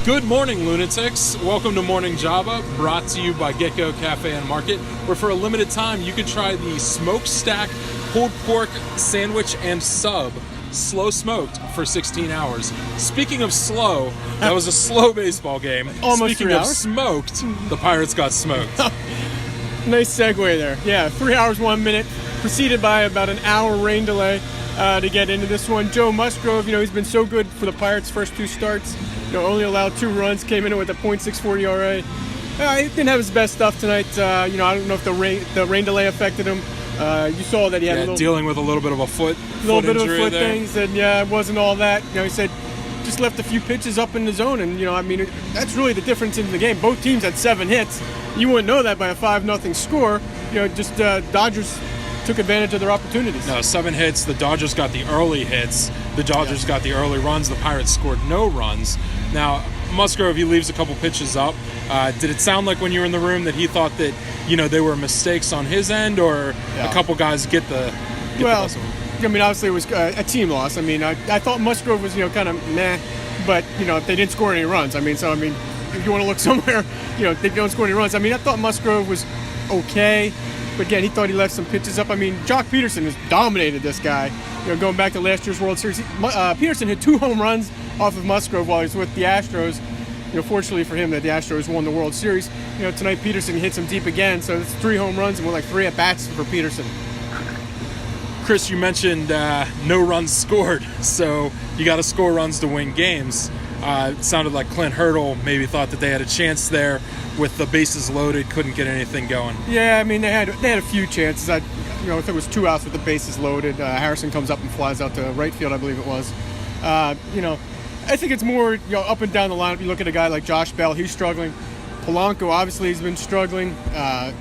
Good morning, lunatics. Welcome to Morning Java, brought to you by Get-Go Cafe and Market, where for a limited time you can try the smokestack pulled pork sandwich and sub, slow smoked, for 16 hours. Speaking of slow, that was a slow baseball game. Almost Speaking 3 of hours. smoked, the Pirates got smoked. Nice segue there. Yeah, 3 hours, 1 minute, preceded by about an hour rain delay to get into this one. Joe Musgrove, he's been so good for the Pirates' first two starts. Only allowed 2 runs, came in with a .64 ERA. He didn't have his best stuff tonight. I don't know if the rain delay affected him. You saw that he had dealing with a little bit of a foot bit of injury a foot there. thing. He said, it wasn't all that. He said, just left a few pitches up in the zone, and that's really the difference in the game. Both teams had 7 hits. You wouldn't know that by a 5-0 score. Dodgers took advantage of their opportunities. No, 7 hits. The Dodgers got the early hits. The Dodgers got the early runs. The Pirates scored no runs. Now, Musgrove, he leaves a couple pitches up. Did it sound like when you were in the room that he thought that, they were mistakes on his end, or a couple guys get the best of them? Obviously it was a team loss. I thought Musgrove was, kind of meh, but, they didn't score any runs. If you want to look somewhere, they don't score any runs. I thought Musgrove was okay. But again, he thought he left some pitches up. Jock Peterson has dominated this guy. Going back to last year's World Series, Peterson hit 2 home runs off of Musgrove while he was with the Astros. Fortunately for him that the Astros won the World Series. Tonight Peterson hits him deep again, so it's 3 home runs and 3 at-bats for Peterson. Chris, you mentioned no runs scored, so you got to score runs to win games. It sounded like Clint Hurdle maybe thought that they had a chance there with the bases loaded, couldn't get anything going. Yeah, they had a few chances. If it was 2 outs with the bases loaded, Harrison comes up and flies out to right field, I believe it was. I think it's more up and down the lineup. You look at a guy like Josh Bell, he's struggling. Polanco obviously has been struggling.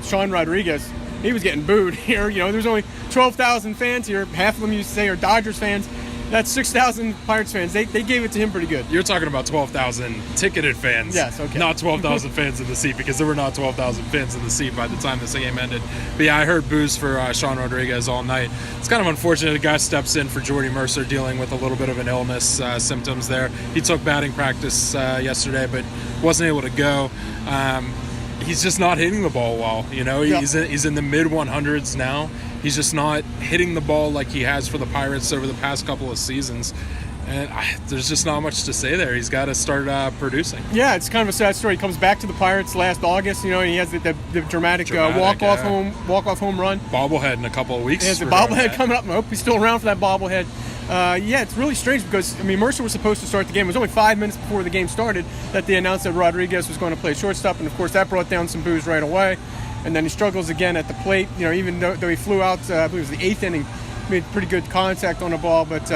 Sean Rodriguez, he was getting booed here. There's only 12,000 fans here. Half of them you say are Dodgers fans. That's 6,000 Pirates fans. They gave it to him pretty good. You're talking about 12,000 ticketed fans. Yes, okay. Not 12,000 fans in the seat, because there were not 12,000 fans in the seat by the time this game ended. But yeah, I heard boos for Sean Rodriguez all night. It's kind of unfortunate. The guy steps in for Jordy Mercer, dealing with a little bit of an illness symptoms there. He took batting practice yesterday, but wasn't able to go. He's just not hitting the ball well. He's in the mid 100s now. He's just not hitting the ball like he has for the Pirates over the past couple of seasons. And there's just not much to say there. He's got to start producing. Yeah, it's kind of a sad story. He comes back to the Pirates last August, and he has the dramatic walk-off home run. Bobblehead in a couple of weeks. He has a bobblehead coming up. I hope he's still around for that bobblehead. It's really strange because, Mercer was supposed to start the game. It was only 5 minutes before the game started that they announced that Rodriguez was going to play shortstop, and of course that brought down some boos right away. And then he struggles again at the plate. Even though he flew out, I believe it was the 8th inning, made pretty good contact on the ball, but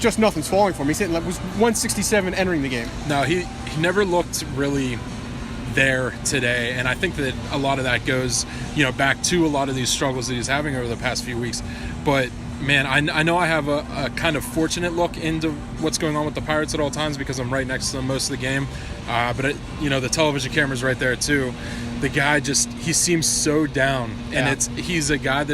just nothing's falling for him. He's hitting was 167 entering the game. No, he never looked really there today, and I think that a lot of that goes back to a lot of these struggles that he's having over the past few weeks. But man, I know I have a kind of fortunate look into what's going on with the Pirates at all times because I'm right next to them most of the game. But the television camera's right there too. The guy he seems so down, and he's a guy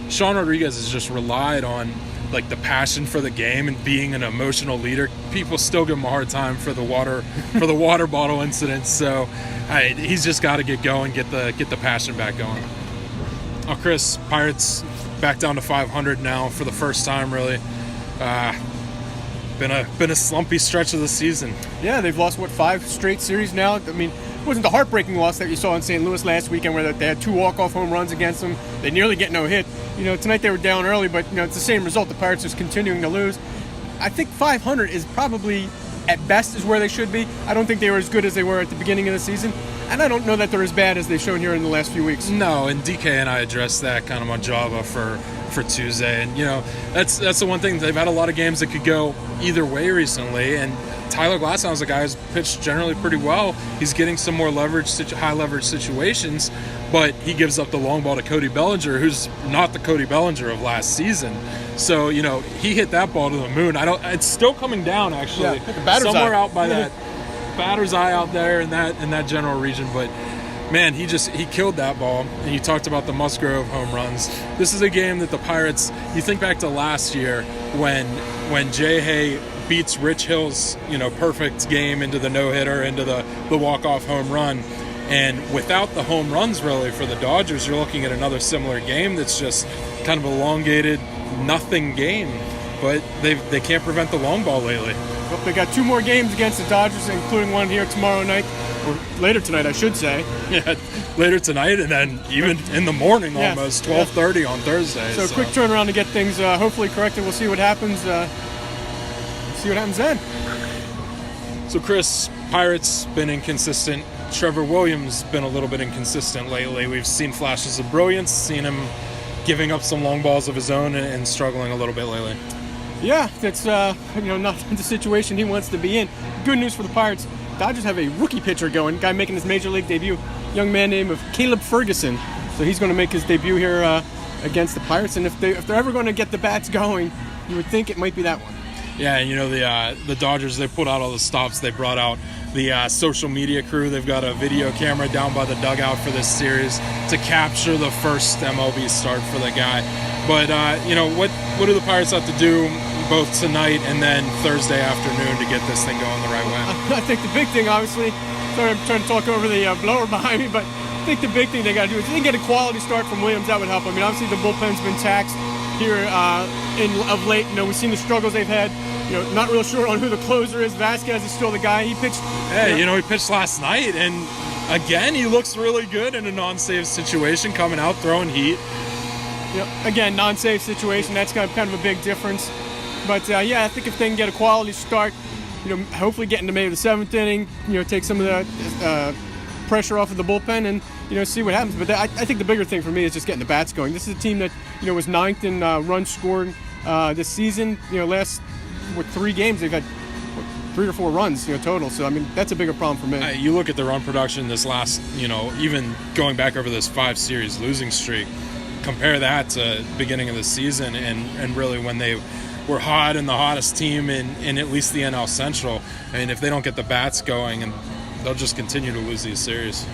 Sean Rodriguez has just relied on the passion for the game and being an emotional leader. People still give him a hard time for the water bottle incident. So he's just got to get going, get the passion back going. Oh, Chris, Pirates back down to 500 now for the first time, really. Been a slumpy stretch of the season. Yeah, they've lost 5 straight series now. It wasn't the heartbreaking loss that you saw in St. Louis last weekend where they had 2 walk-off home runs against them. They nearly get no hit. Tonight they were down early, but it's the same result. The Pirates just continuing to lose. I think 500 is probably at best is where they should be. I don't think they were as good as they were at the beginning of the season, and I don't know that they're as bad as they've shown here in the last few weeks. No, and DK and I addressed that kind of on Java for Tuesday, and that's the one thing. They've had a lot of games that could go either way recently, and Tyler Glasnow's a guy who's pitched generally pretty well. He's getting some more high leverage situations, but he gives up the long ball to Cody Bellinger, who's not the Cody Bellinger of last season. So he hit that ball to the moon. It's still coming down actually, somewhere out by that batter's eye out there in that general region, but. Man, he killed that ball. And you talked about the Musgrove home runs. This is a game that the Pirates, you think back to last year when Jay Hay beats Rich Hill's, perfect game into the no-hitter, into the walk-off home run. And without the home runs, really, for the Dodgers, you're looking at another similar game that's just kind of elongated, nothing game. But they can't prevent the long ball lately. Well, they got 2 more games against the Dodgers, including one here tomorrow night, or later tonight, I should say. Yeah, later tonight, and then even in the morning, almost 12:30 on Thursday. So quick turnaround to get things hopefully corrected. We'll see what happens. See what happens then. So Chris, Pirates been inconsistent. Trevor Williams been a little bit inconsistent lately. We've seen flashes of brilliance, seen him giving up some long balls of his own and struggling a little bit lately. Yeah, that's not the situation he wants to be in. Good news for the Pirates. Dodgers have a rookie pitcher going, guy making his major league debut, young man named Caleb Ferguson. So he's going to make his debut here against the Pirates. And if they're ever going to get the bats going, you would think it might be that one. Yeah, and the Dodgers, they put out all the stops. They brought out the social media crew. They've got a video camera down by the dugout for this series to capture the first MLB start for the guy. But what do the Pirates have to do both tonight and then Thursday afternoon to get this thing going the right way? I think the big thing, obviously, sorry I'm trying to talk over the blower behind me, but I think the big thing they got to do is they get a quality start from Williams. That would help. I mean, obviously the bullpen's been taxed here of late. We've seen the struggles they've had. Not real sure on who the closer is. Vasquez is still the guy. He pitched. Hey, he pitched last night, and again, he looks really good in a non-save situation, coming out throwing heat. Again, non-save situation. That's kind of a big difference. But I think if they can get a quality start, hopefully get into maybe the 7th inning, take some of the pressure off of the bullpen and see what happens. But I think the bigger thing for me is just getting the bats going. This is a team that was 9th in runs scored this season. Last 3 games they've had 3 or 4 runs total. So I mean that's a bigger problem for me. You look at the run production this last even going back over this 5-series losing streak. Compare that to beginning of the season and really when they were hot and the hottest team in at least the NL Central. I mean, if they don't get the bats going, and they'll just continue to lose these series.